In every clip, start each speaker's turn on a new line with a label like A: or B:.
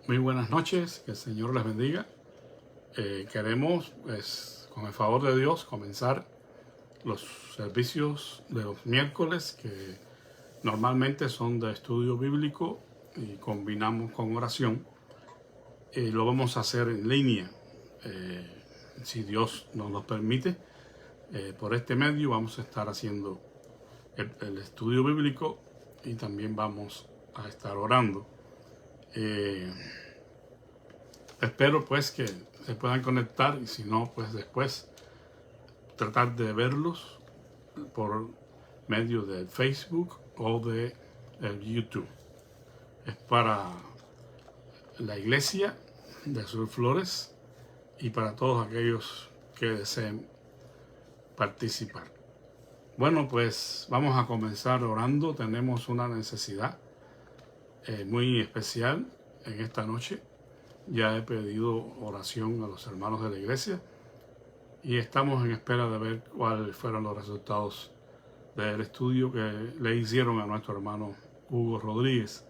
A: Muy buenas noches, que el Señor les bendiga. Queremos, pues, con el favor de Dios, comenzar los servicios de los miércoles, que normalmente son de estudio bíblico y combinamos con oración. Lo vamos a hacer en línea, si Dios nos lo permite. Por este medio vamos a estar haciendo el estudio bíblico y también vamos a estar orando. Espero pues que se puedan conectar, y si no, pues después tratar de verlos por medio de Facebook o de YouTube. Es para la iglesia de Sur Flores y para todos aquellos que deseen participar. Bueno, pues vamos a comenzar orando. Tenemos una necesidad muy especial en esta noche. Ya he pedido oración a los hermanos de la iglesia y estamos en espera de ver cuáles fueron los resultados del estudio que le hicieron a nuestro hermano Hugo Rodríguez.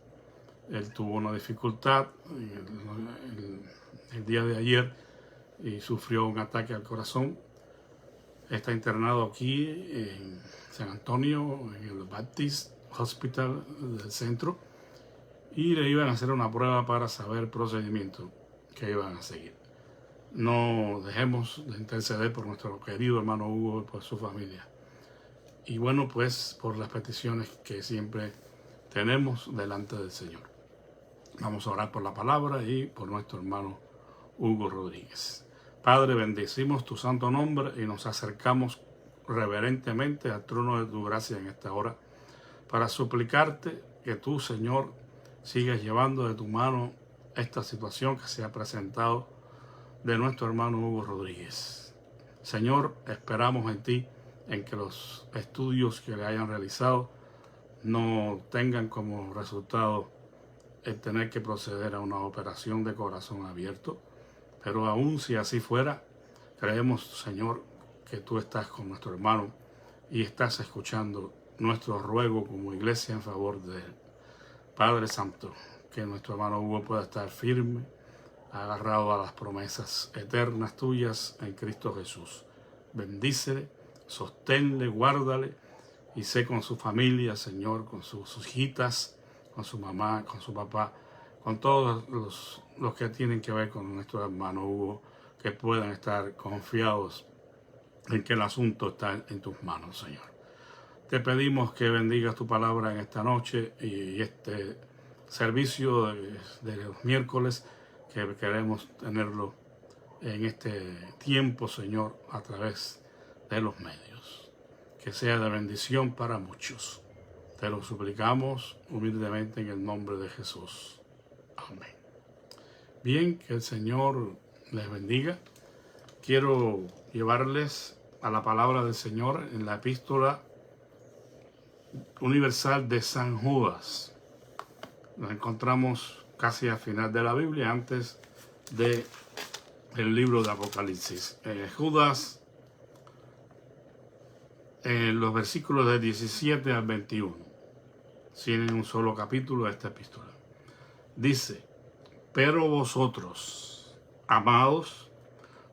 A: Él tuvo una dificultad el día de ayer y sufrió un ataque al corazón. Está internado aquí en San Antonio, en el Baptist Hospital del centro, y le iban a hacer una prueba para saber el procedimiento que iban a seguir. No dejemos de interceder por nuestro querido hermano Hugo y por su familia. Y bueno, pues por las peticiones que siempre tenemos delante del Señor. Vamos a orar por la palabra y por nuestro hermano Hugo Rodríguez. Padre, bendecimos tu santo nombre y nos acercamos reverentemente al trono de tu gracia en esta hora para suplicarte que tú, Señor, sigas llevando de tu mano esta situación que se ha presentado de nuestro hermano Hugo Rodríguez. Señor, esperamos en ti, en que los estudios que le hayan realizado no tengan como resultado el tener que proceder a una operación de corazón abierto, pero aún si así fuera, creemos, Señor, que tú estás con nuestro hermano y estás escuchando nuestro ruego como iglesia en favor de él. Padre Santo, que nuestro hermano Hugo pueda estar firme, agarrado a las promesas eternas tuyas en Cristo Jesús. Bendícele, sosténle, guárdale y sé con su familia, Señor, con sus hijitas, con su mamá, con su papá, con todos los que tienen que ver con nuestro hermano Hugo, que puedan estar confiados en que el asunto está en tus manos, Señor. Te pedimos que bendigas tu palabra en esta noche y este servicio de los miércoles, que queremos tenerlo en este tiempo, Señor, a través de los medios. Que sea de bendición para muchos. Te lo suplicamos humildemente en el nombre de Jesús. Amén. Bien, que el Señor les bendiga. Quiero llevarles a la palabra del Señor en la epístola universal de San Judas. Nos encontramos casi al final de la Biblia, antes del libro de Apocalipsis. Judas, en los versículos de 17 al 21, tienen un solo capítulo de esta epístola. Dice: pero vosotros, amados,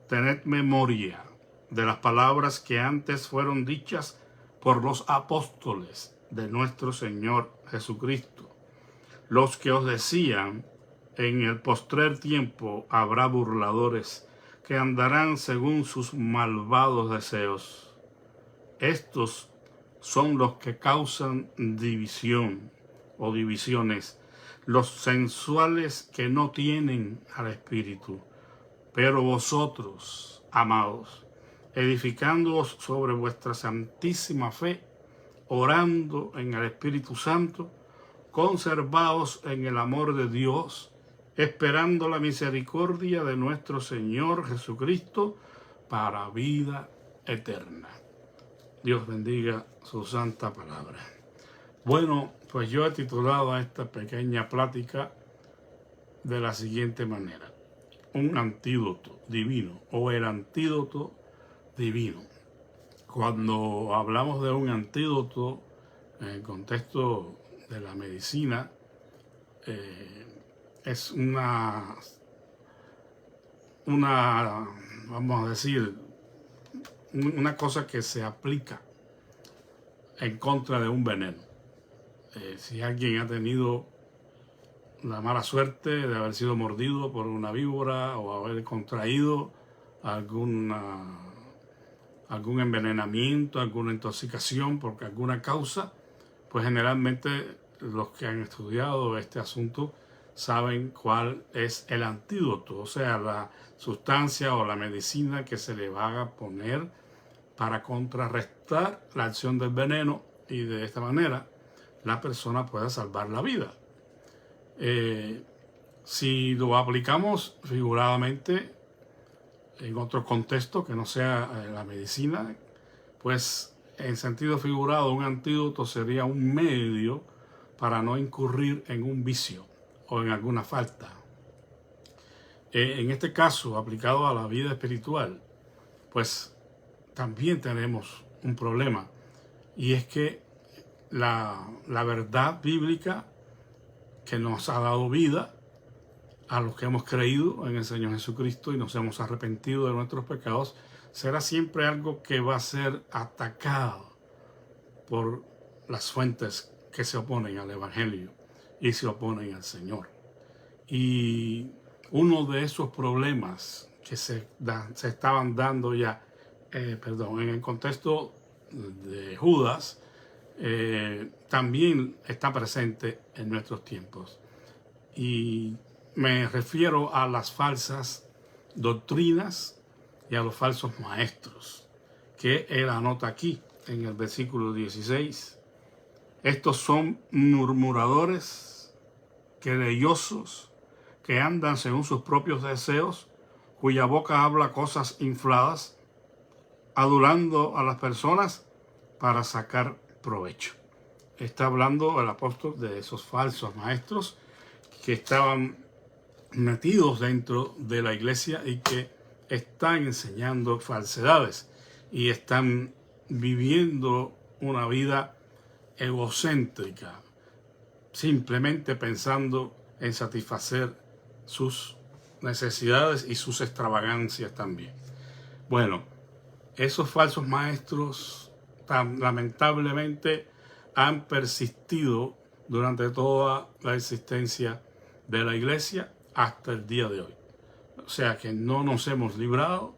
A: tened memoria de las palabras que antes fueron dichas por los apóstoles de nuestro Señor Jesucristo, los que os decían: en el postrer tiempo habrá burladores que andarán según sus malvados deseos. Estos son los que causan división o divisiones, los sensuales que no tienen al Espíritu. Pero vosotros, amados, edificándoos sobre vuestra santísima fe, orando en el Espíritu Santo, conservaos en el amor de Dios, esperando la misericordia de nuestro Señor Jesucristo para vida eterna. Dios bendiga su santa palabra. Bueno, pues yo he titulado a esta pequeña plática de la siguiente manera: un antídoto divino, o el antídoto divino. Cuando hablamos de un antídoto en el contexto de la medicina, es vamos a decir, una cosa que se aplica en contra de un veneno. Si alguien ha tenido la mala suerte de haber sido mordido por una víbora o haber contraído algún envenenamiento, alguna intoxicación por alguna causa, pues generalmente los que han estudiado este asunto saben cuál es el antídoto, o sea, la sustancia o la medicina que se le va a poner para contrarrestar la acción del veneno y de esta manera la persona pueda salvar la vida. Si lo aplicamos figuradamente en otro contexto que no sea la medicina, pues en sentido figurado un antídoto sería un medio para no incurrir en un vicio o en alguna falta. En este caso, aplicado a la vida espiritual, pues también tenemos un problema, y es que la verdad bíblica que nos ha dado vida a los que hemos creído en el Señor Jesucristo y nos hemos arrepentido de nuestros pecados, será siempre algo que va a ser atacado por las fuentes que se oponen al Evangelio y se oponen al Señor. Y uno de esos problemas que se estaban dando ya, en el contexto de Judas, también está presente en nuestros tiempos. Y me refiero a las falsas doctrinas y a los falsos maestros, que él anota aquí en el versículo 16. Estos son murmuradores, querellosos, que andan según sus propios deseos, cuya boca habla cosas infladas, adulando a las personas para sacar provecho. Está hablando el apóstol de esos falsos maestros que estaban metidos dentro de la iglesia y que están enseñando falsedades y están viviendo una vida egocéntrica, simplemente pensando en satisfacer sus necesidades y sus extravagancias también. Bueno, esos falsos maestros lamentablemente han persistido durante toda la existencia de la iglesia hasta el día de hoy. O sea que no nos hemos librado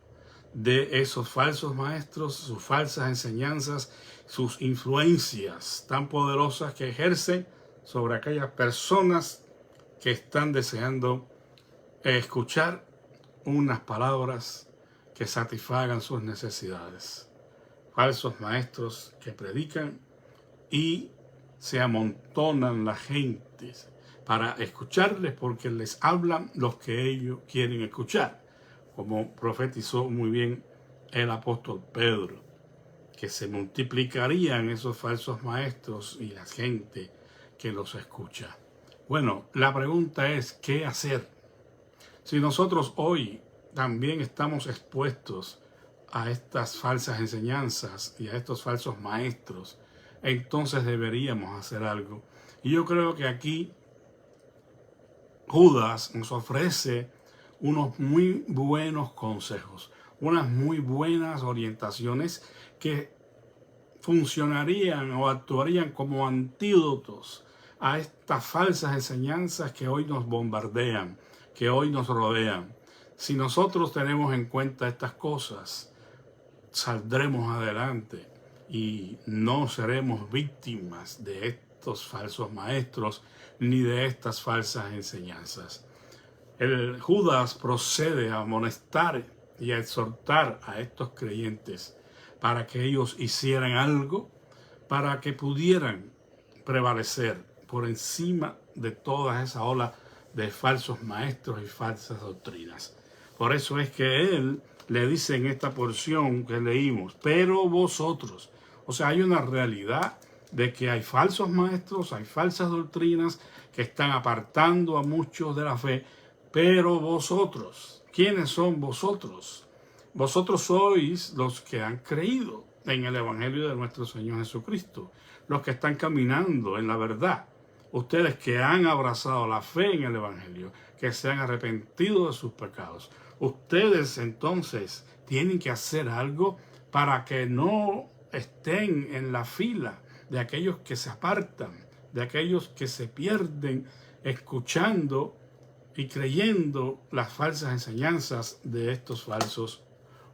A: de esos falsos maestros, sus falsas enseñanzas, sus influencias tan poderosas que ejercen sobre aquellas personas que están deseando escuchar unas palabras que satisfagan sus necesidades. Falsos maestros que predican y se amontonan la gente para escucharles porque les hablan los que ellos quieren escuchar, como profetizó muy bien el apóstol Pedro, que se multiplicarían esos falsos maestros y la gente que los escucha. Bueno, la pregunta es, ¿qué hacer? Si nosotros hoy también estamos expuestos a estas falsas enseñanzas y a estos falsos maestros, entonces deberíamos hacer algo. Y yo creo que aquí Judas nos ofrece unos muy buenos consejos, unas muy buenas orientaciones que funcionarían o actuarían como antídotos a estas falsas enseñanzas que hoy nos bombardean, que hoy nos rodean. Si nosotros tenemos en cuenta estas cosas, saldremos adelante y no seremos víctimas de estos falsos maestros ni de estas falsas enseñanzas. El Judas procede a amonestar y a exhortar a estos creyentes para que ellos hicieran algo para que pudieran prevalecer por encima de toda esa ola de falsos maestros y falsas doctrinas. Por eso es que él le dice en esta porción que leímos, pero vosotros, o sea, hay una realidad de que hay falsos maestros, hay falsas doctrinas que están apartando a muchos de la fe, pero vosotros, ¿quiénes son vosotros? Vosotros sois los que han creído en el Evangelio de nuestro Señor Jesucristo, los que están caminando en la verdad. ustedes que han abrazado la fe en el Evangelio, que se han arrepentido de sus pecados, ustedes entonces tienen que hacer algo para que no estén en la fila de aquellos que se apartan, de aquellos que se pierden escuchando y creyendo las falsas enseñanzas de estos falsos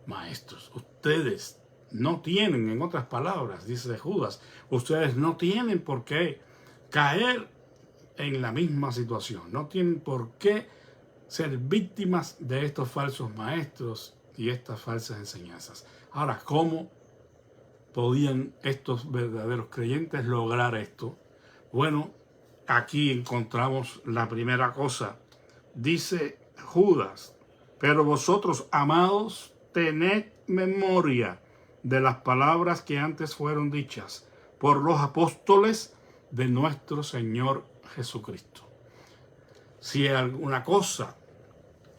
A: maestros. Ustedes no tienen, en otras palabras, dice Judas, ustedes no tienen por qué caer en la misma situación, no tienen por qué ser víctimas de estos falsos maestros y estas falsas enseñanzas. Ahora, ¿cómo podían estos verdaderos creyentes lograr esto? Bueno, aquí encontramos la primera cosa. Dice Judas, pero vosotros, amados, tened memoria de las palabras que antes fueron dichas por los apóstoles de nuestro Señor Jesucristo. Si alguna cosa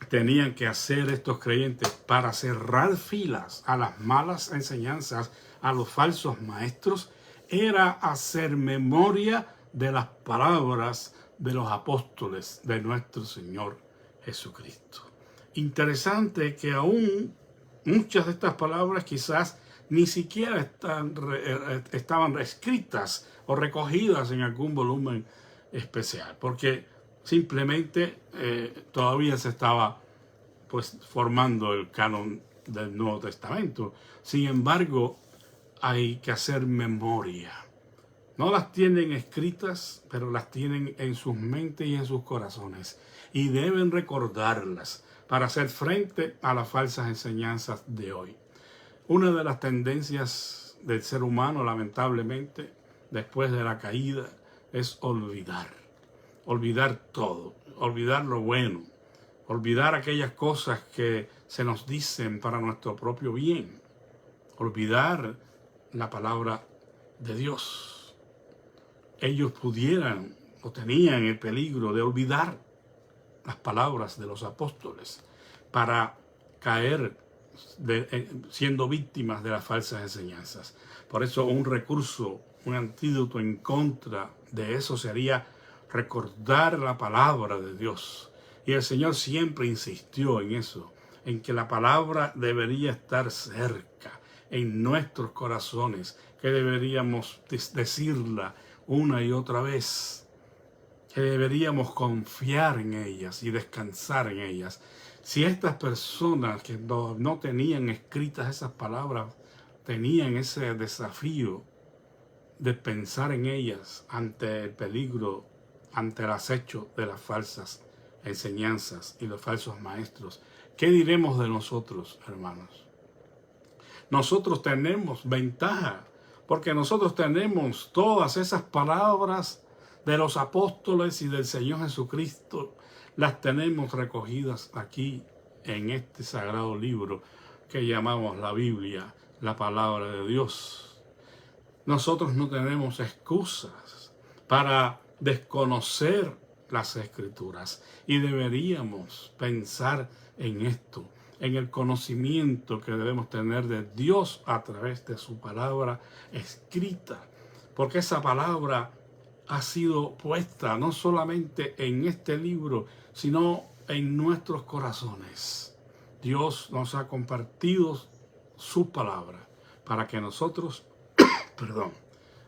A: tenían que hacer estos creyentes para cerrar filas a las malas enseñanzas, a los falsos maestros, era hacer memoria de las palabras de los apóstoles de nuestro Señor Jesucristo. Interesante que aún muchas de estas palabras quizás ni siquiera estaban escritas o recogidas en algún volumen especial, porque simplemente todavía se estaba formando el canon del Nuevo Testamento. Sin embargo, hay que hacer memoria. No las tienen escritas, pero las tienen en sus mentes y en sus corazones. Y deben recordarlas para hacer frente a las falsas enseñanzas de hoy. Una de las tendencias del ser humano, lamentablemente, después de la caída, es olvidar. Olvidar todo. Olvidar lo bueno. Olvidar aquellas cosas que se nos dicen para nuestro propio bien. Olvidar la palabra de Dios. Ellos pudieran o tenían el peligro de olvidar las palabras de los apóstoles para caer siendo víctimas de las falsas enseñanzas. Por eso un recurso, un antídoto en contra de eso sería recordar la palabra de Dios. Y el Señor siempre insistió en eso, en que la palabra debería estar cerca, en nuestros corazones, que deberíamos decirla una y otra vez, que deberíamos confiar en ellas y descansar en ellas. Si estas personas que no tenían escritas esas palabras, tenían ese desafío de pensar en ellas ante el peligro, ante el acecho de las falsas enseñanzas y los falsos maestros, ¿qué diremos de nosotros, hermanos? Nosotros tenemos ventaja, porque nosotros tenemos todas esas palabras de los apóstoles y del Señor Jesucristo, las tenemos recogidas aquí en este sagrado libro que llamamos la Biblia, la palabra de Dios. Nosotros no tenemos excusas para desconocer las Escrituras y deberíamos pensar en esto, en el conocimiento que debemos tener de Dios a través de su palabra escrita, porque esa palabra ha sido puesta no solamente en este libro, sino en nuestros corazones. Dios nos ha compartido su palabra para que nosotros,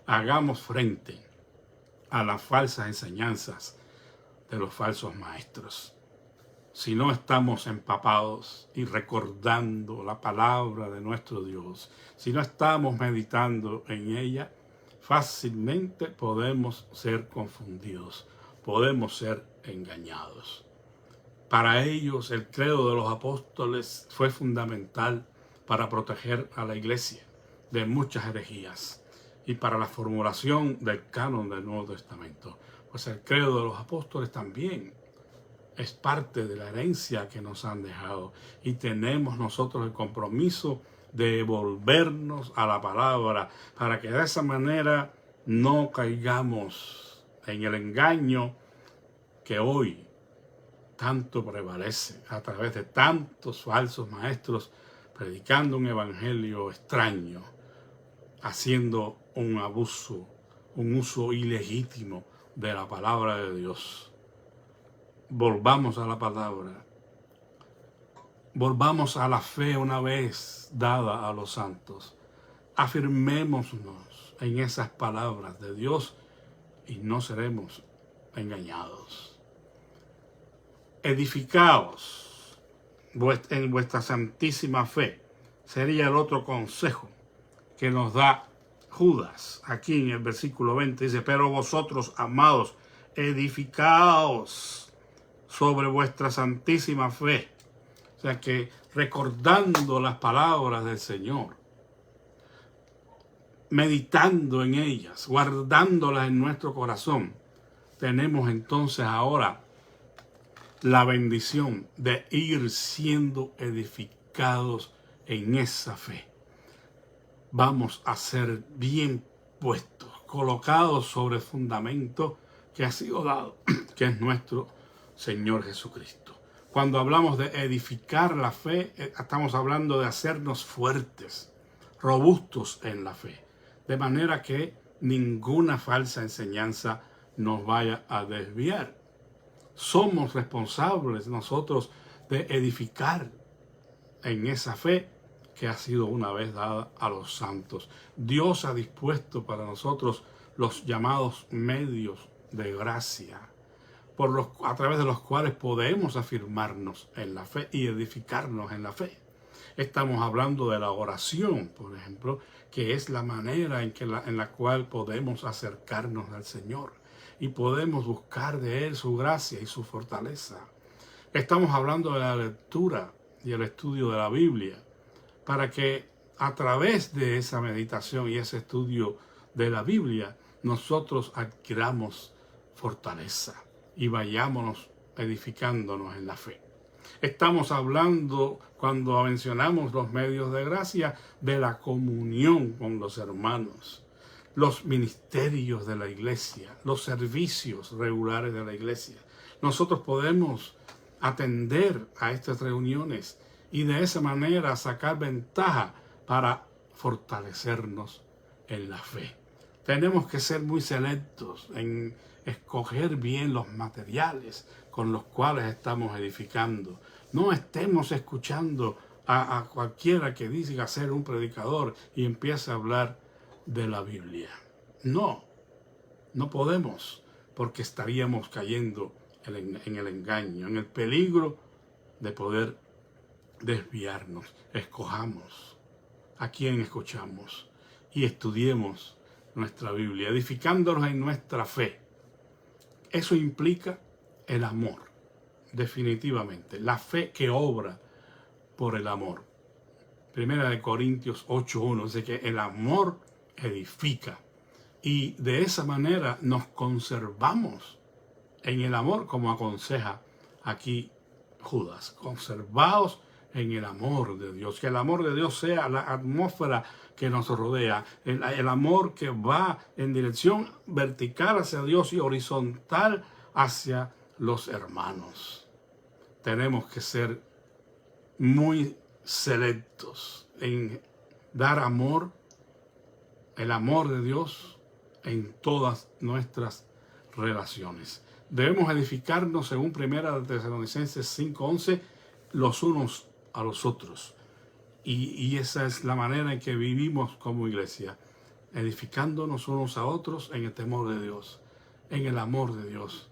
A: hagamos frente a las falsas enseñanzas de los falsos maestros. Si no estamos empapados y recordando la palabra de nuestro Dios, si no estamos meditando en ella, fácilmente podemos ser confundidos, podemos ser engañados. Para ellos, el credo de los apóstoles fue fundamental para proteger a la iglesia de muchas herejías y para la formulación del canon del Nuevo Testamento. Pues el credo de los apóstoles también es parte de la herencia que nos han dejado y tenemos nosotros el compromiso de volvernos a la palabra para que de esa manera no caigamos en el engaño que hoy tanto prevalece a través de tantos falsos maestros predicando un evangelio extraño, haciendo un abuso, un uso ilegítimo de la palabra de Dios. Volvamos a la palabra. Volvamos a la fe una vez dada a los santos. Afirmémonos en esas palabras de Dios y no seremos engañados. Edificaos en vuestra santísima fe. Sería el otro consejo que nos da Judas. Aquí en el versículo 20 dice, pero vosotros, amados, edificaos sobre vuestra santísima fe. O sea que recordando las palabras del Señor, meditando en ellas, guardándolas en nuestro corazón, tenemos entonces ahora la bendición de ir siendo edificados en esa fe. Vamos a ser bien puestos, colocados sobre el fundamento que ha sido dado, que es nuestro Señor Jesucristo. Cuando hablamos de edificar la fe, estamos hablando de hacernos fuertes, robustos en la fe, de manera que ninguna falsa enseñanza nos vaya a desviar. Somos responsables nosotros de edificar en esa fe que ha sido una vez dada a los santos. Dios ha dispuesto para nosotros los llamados medios de gracia, a través de los cuales podemos afirmarnos en la fe y edificarnos en la fe. Estamos hablando de la oración, por ejemplo, que es la manera en la cual podemos acercarnos al Señor y podemos buscar de Él su gracia y su fortaleza. Estamos hablando de la lectura y el estudio de la Biblia, para que a través de esa meditación y ese estudio de la Biblia, nosotros adquiramos fortaleza y vayámonos edificándonos en la fe. Estamos hablando, cuando mencionamos los medios de gracia, de la comunión con los hermanos, los ministerios de la iglesia, los servicios regulares de la iglesia. Nosotros podemos atender a estas reuniones y de esa manera sacar ventaja para fortalecernos en la fe. Tenemos que ser muy selectos en escoger bien los materiales con los cuales estamos edificando. No estemos escuchando a cualquiera que diga ser un predicador y empiece a hablar de la Biblia. No podemos, porque estaríamos cayendo en el engaño, en el peligro de poder desviarnos. Escojamos a quién escuchamos y estudiemos nuestra Biblia, edificándonos en nuestra fe. Eso implica el amor, definitivamente, la fe que obra por el amor. Primera de Corintios 8:1 dice que el amor edifica y de esa manera nos conservamos en el amor, como aconseja aquí Judas. Conservaos en el amor de Dios, que el amor de Dios sea la atmósfera que nos rodea, el amor que va en dirección vertical hacia Dios y horizontal hacia los hermanos. Tenemos que ser muy selectos en dar amor, el amor de Dios en todas nuestras relaciones. Debemos edificarnos, según 1 Tesalonicenses 5:11, los unos a los otros. Y esa es la manera en que vivimos como iglesia, edificándonos unos a otros en el temor de Dios, en el amor de Dios,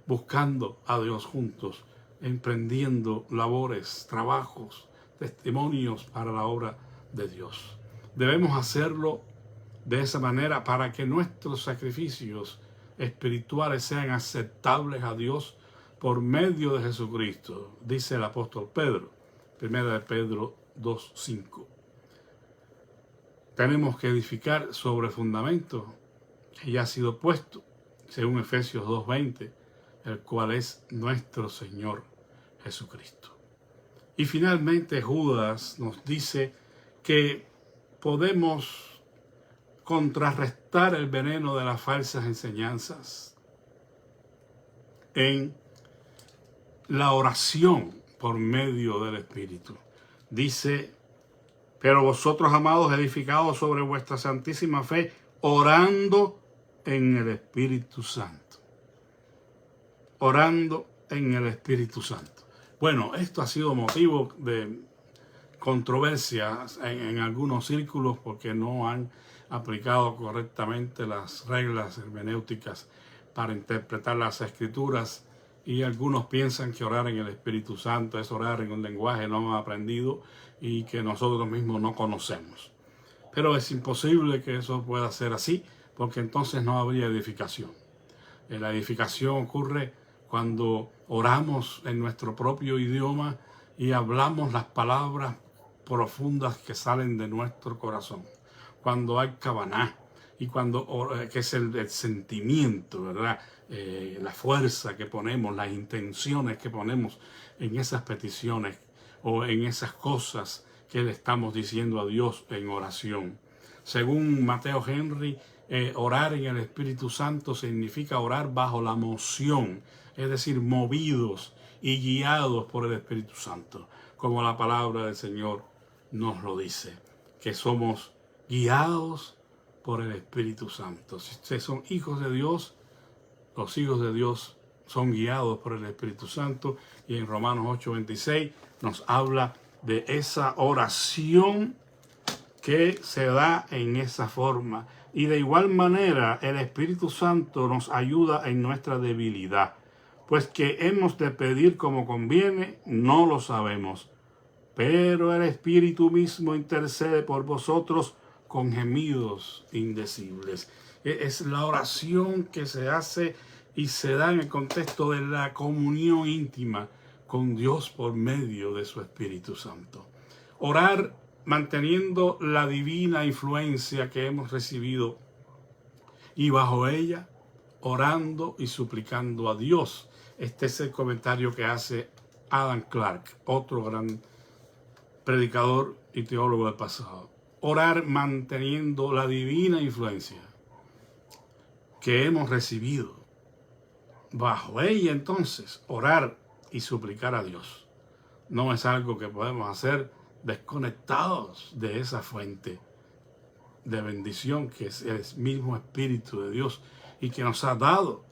A: buscando a Dios juntos, emprendiendo labores, trabajos, testimonios para la obra de Dios. Debemos hacerlo de esa manera para que nuestros sacrificios espirituales sean aceptables a Dios por medio de Jesucristo, dice el apóstol Pedro, 1 de Pedro 2:5. Tenemos que edificar sobre el fundamento que ya ha sido puesto, según Efesios 2:20, el cual es nuestro Señor Jesucristo. Y finalmente Judas nos dice que podemos contrarrestar el veneno de las falsas enseñanzas en la oración por medio del Espíritu. Dice, pero vosotros, amados, edificados sobre vuestra santísima fe, orando en el Espíritu Santo. orando en el Espíritu Santo. Bueno, esto ha sido motivo de controversia en algunos círculos porque no han aplicado correctamente las reglas hermenéuticas para interpretar las Escrituras, y algunos piensan que orar en el Espíritu Santo es orar en un lenguaje no aprendido y que nosotros mismos no conocemos. Pero es imposible que eso pueda ser así, porque entonces no habría edificación. La edificación ocurre cuando oramos en nuestro propio idioma y hablamos las palabras profundas que salen de nuestro corazón. Cuando hay kavaná, y cuando, que es el sentimiento, ¿verdad? La fuerza que ponemos, las intenciones que ponemos en esas peticiones o en esas cosas que le estamos diciendo a Dios en oración. Según Mateo Henry, orar en el Espíritu Santo significa orar bajo la moción, es decir, movidos y guiados por el Espíritu Santo, como la palabra del Señor nos lo dice, que somos guiados por el Espíritu Santo. Si ustedes son hijos de Dios, los hijos de Dios son guiados por el Espíritu Santo, y en Romanos 8:26 nos habla de esa oración que se da en esa forma. Y de igual manera el Espíritu Santo nos ayuda en nuestra debilidad, pues que hemos de pedir como conviene, no lo sabemos, pero el Espíritu mismo intercede por vosotros con gemidos indecibles. Es la oración que se hace y se da en el contexto de la comunión íntima con Dios por medio de su Espíritu Santo. Orar manteniendo la divina influencia que hemos recibido, y bajo ella orando y suplicando a Dios. Este es el comentario que hace Adam Clarke, otro gran predicador y teólogo del pasado. Orar manteniendo la divina influencia que hemos recibido. Bajo ella, entonces, orar y suplicar a Dios. No es algo que podemos hacer desconectados de esa fuente de bendición que es el mismo Espíritu de Dios, y que nos ha dado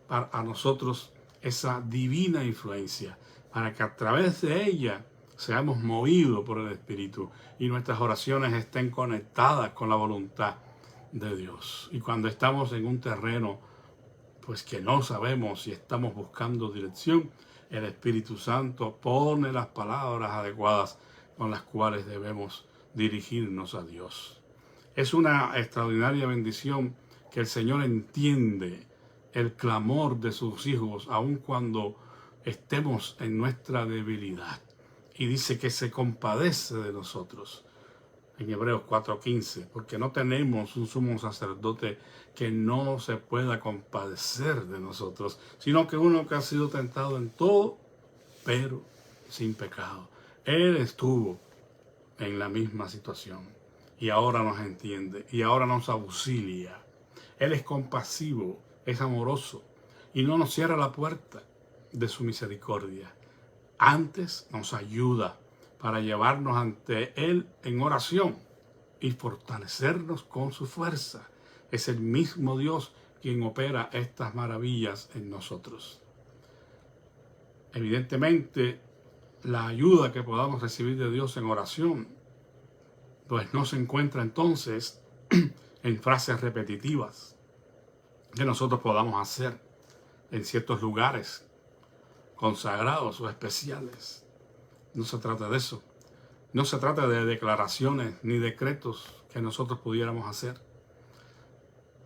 A: a nosotros esa divina influencia, para que a través de ella seamos movidos por el Espíritu y nuestras oraciones estén conectadas con la voluntad de Dios. Y cuando estamos en un terreno pues que no sabemos si estamos buscando dirección, el Espíritu Santo pone las palabras adecuadas con las cuales debemos dirigirnos a Dios. Es una extraordinaria bendición que el Señor entiende el clamor de sus hijos, aun cuando estemos en nuestra debilidad. Y dice que se compadece de nosotros, en Hebreos 4:15, porque no tenemos un sumo sacerdote que no se pueda compadecer de nosotros, sino que uno que ha sido tentado en todo, pero sin pecado. Él estuvo en la misma situación y ahora nos entiende y ahora nos auxilia. Él es compasivo, es amoroso y no nos cierra la puerta de su misericordia. Antes nos ayuda para llevarnos ante Él en oración y fortalecernos con su fuerza. Es el mismo Dios quien opera estas maravillas en nosotros. Evidentemente, la ayuda que podamos recibir de Dios en oración, pues no se encuentra entonces en frases repetitivas que nosotros podamos hacer en ciertos lugares consagrados o especiales. No se trata de eso. No se trata de declaraciones ni decretos que nosotros pudiéramos hacer.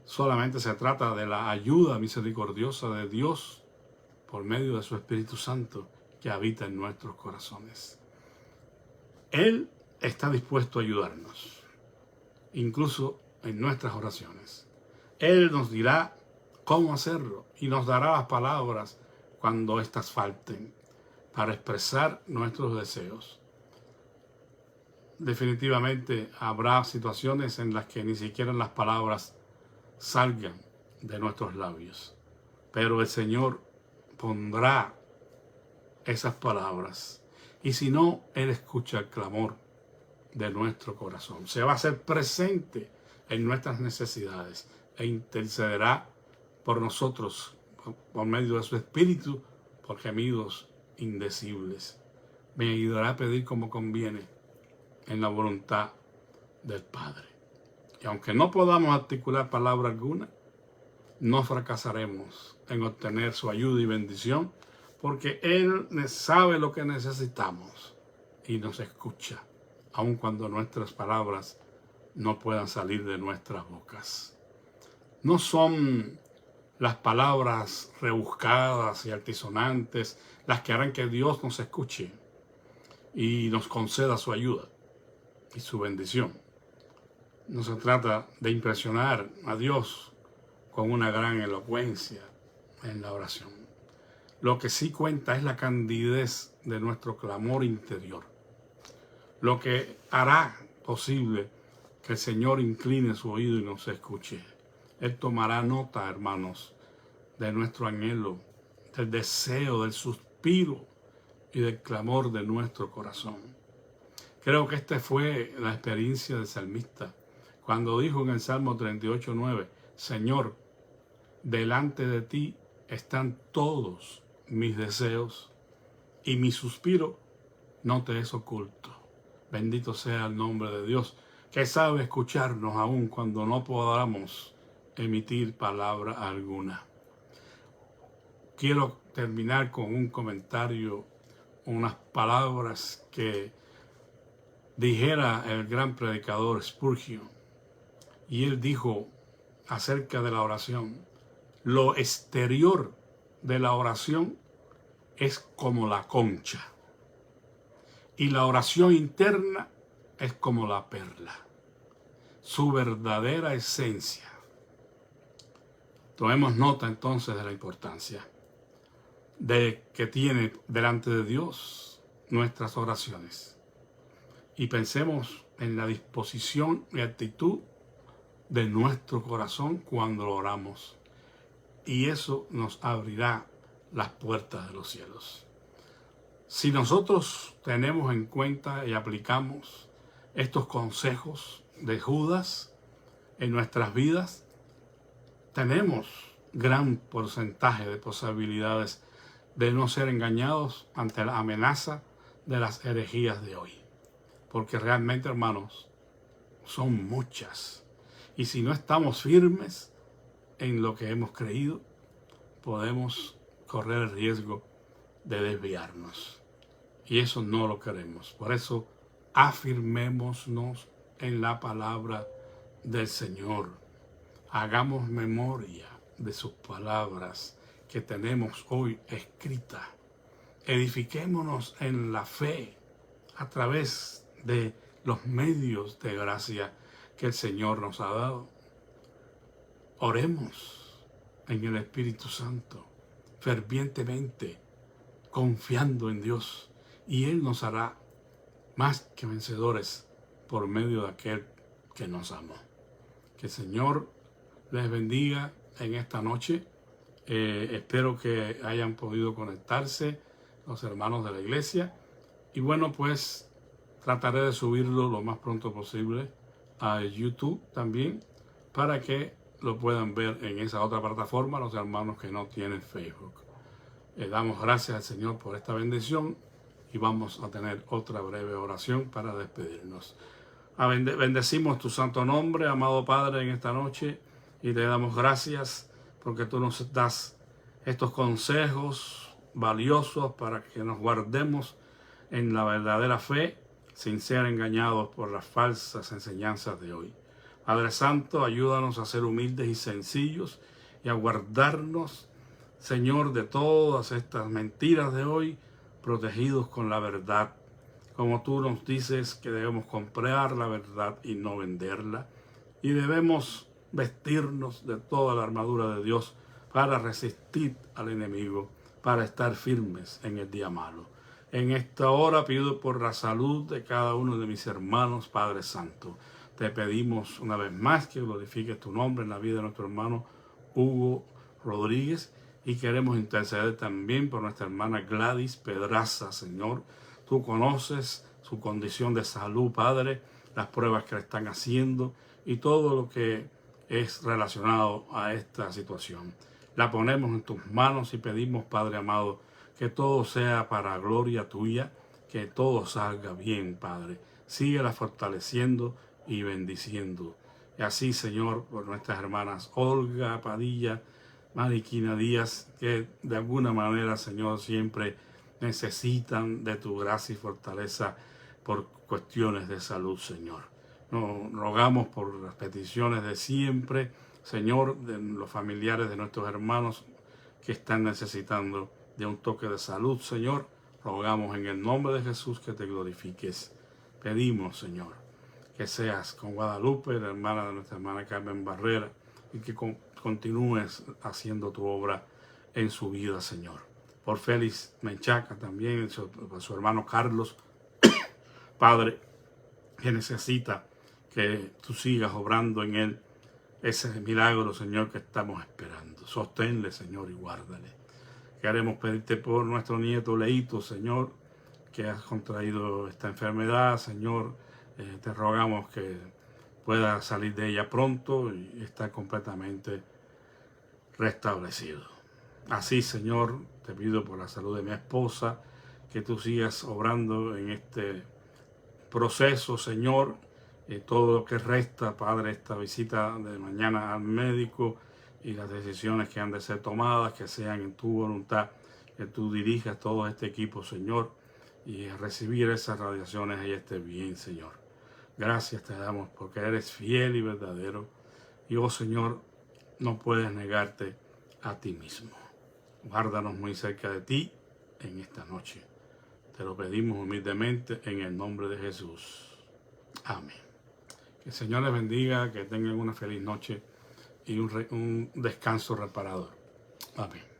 A: Solamente se trata de la ayuda misericordiosa de Dios por medio de su Espíritu Santo que habita en nuestros corazones. Él está dispuesto a ayudarnos, incluso en nuestras oraciones. Él nos dirá cómo hacerlo y nos dará las palabras cuando éstas falten para expresar nuestros deseos. Definitivamente habrá situaciones en las que ni siquiera las palabras salgan de nuestros labios, pero el Señor pondrá esas palabras, y si no, Él escucha el clamor de nuestro corazón, se va a hacer presente en nuestras necesidades e intercederá por nosotros por medio de su Espíritu por gemidos indecibles. Me ayudará a pedir como conviene en la voluntad del Padre. Y aunque no podamos articular palabra alguna, no fracasaremos en obtener su ayuda y bendición, porque Él sabe lo que necesitamos y nos escucha, aun cuando nuestras palabras no puedan salir de nuestras bocas. No son las palabras rebuscadas y altisonantes las que harán que Dios nos escuche y nos conceda su ayuda y su bendición. No se trata de impresionar a Dios con una gran elocuencia en la oración. Lo que sí cuenta es la candidez de nuestro clamor interior, lo que hará posible que el Señor incline su oído y nos escuche. Él tomará nota, hermanos, de nuestro anhelo, del deseo, del suspiro y del clamor de nuestro corazón. Creo que esta fue la experiencia del salmista, cuando dijo en el Salmo 38:9, Señor, delante de ti están todos mis deseos y mi suspiro no te es oculto. Bendito sea el nombre de Dios, que sabe escucharnos aun cuando no podamos emitir palabra alguna. Quiero terminar con un comentario, unas palabras que dijera el gran predicador Spurgeon. Y él dijo acerca de la oración, lo exterior de la oración es como la concha y la oración interna es como la perla, su verdadera esencia. Tomemos nota entonces de la importancia de que tiene delante de Dios nuestras oraciones y pensemos en la disposición y actitud de nuestro corazón cuando lo oramos, y eso nos abrirá las puertas de los cielos. Si nosotros tenemos en cuenta y aplicamos estos consejos de Judas en nuestras vidas, tenemos gran porcentaje de posibilidades de no ser engañados ante la amenaza de las herejías de hoy. Porque realmente, hermanos, son muchas. Y si no estamos firmes en lo que hemos creído, podemos correr el riesgo de desviarnos. Y eso no lo queremos. Por eso, afirmémonos en la palabra del Señor. Hagamos memoria de sus palabras que tenemos hoy escritas. Edifiquémonos en la fe a través de los medios de gracia que el Señor nos ha dado. Oremos en el Espíritu Santo, fervientemente, confiando en Dios, y Él nos hará más que vencedores por medio de aquel que nos amó. Que el Señor les bendiga en esta noche. Espero que hayan podido conectarse los hermanos de la iglesia. Y bueno, pues trataré de subirlo lo más pronto posible a YouTube también, para que lo puedan ver en esa otra plataforma los hermanos que no tienen Facebook. Damos gracias al Señor por esta bendición y vamos a tener otra breve oración para despedirnos. Bendecimos tu santo nombre, amado Padre, en esta noche, y te damos gracias porque tú nos das estos consejos valiosos para que nos guardemos en la verdadera fe sin ser engañados por las falsas enseñanzas de hoy. Padre Santo, ayúdanos a ser humildes y sencillos y a guardarnos, Señor, de todas estas mentiras de hoy, protegidos con la verdad. Como tú nos dices que debemos comprar la verdad y no venderla, y debemos vestirnos de toda la armadura de Dios para resistir al enemigo, para estar firmes en el día malo. En esta hora pido por la salud de cada uno de mis hermanos, Padre Santo. Te pedimos una vez más que glorifiques tu nombre en la vida de nuestro hermano Hugo Rodríguez, y queremos interceder también por nuestra hermana Gladys Pedraza, Señor. Tú conoces su condición de salud, Padre, las pruebas que le están haciendo y todo lo que es relacionado a esta situación. la ponemos en tus manos y pedimos, Padre amado, que todo sea para gloria tuya, que todo salga bien, Padre. Síguela fortaleciendo y bendiciendo. Y así, Señor, por nuestras hermanas Olga Padilla, Mariquina Díaz, que de alguna manera, Señor, siempre necesitan de tu gracia y fortaleza por cuestiones de salud, Señor. Nos rogamos por las peticiones de siempre, Señor, de los familiares de nuestros hermanos que están necesitando de un toque de salud, Señor. Rogamos en el nombre de Jesús que te glorifiques. Pedimos, Señor, que seas con Guadalupe, la hermana de nuestra hermana Carmen Barrera, y que continúes haciendo tu obra en su vida, Señor. Por Félix Menchaca también, por su hermano Carlos, Padre, que necesita que tú sigas obrando en él ese milagro, Señor, que estamos esperando. Sosténle, Señor, y guárdale. Queremos pedirte por nuestro nieto Leito, Señor, que has contraído esta enfermedad, Señor. Te rogamos que pueda salir de ella pronto y estar completamente restablecido. Así, Señor, te pido por la salud de mi esposa, que tú sigas obrando en este proceso, Señor, todo lo que resta, Padre, esta visita de mañana al médico y las decisiones que han de ser tomadas, que sean en tu voluntad, que tú dirijas todo este equipo, Señor, y recibir esas radiaciones y esté bien, Señor. Gracias te damos porque eres fiel y verdadero, y oh Señor, no puedes negarte a ti mismo. Guárdanos muy cerca de ti en esta noche. Te lo pedimos humildemente en el nombre de Jesús. Amén. Que el Señor les bendiga, que tengan una feliz noche y un descanso reparador. Amén.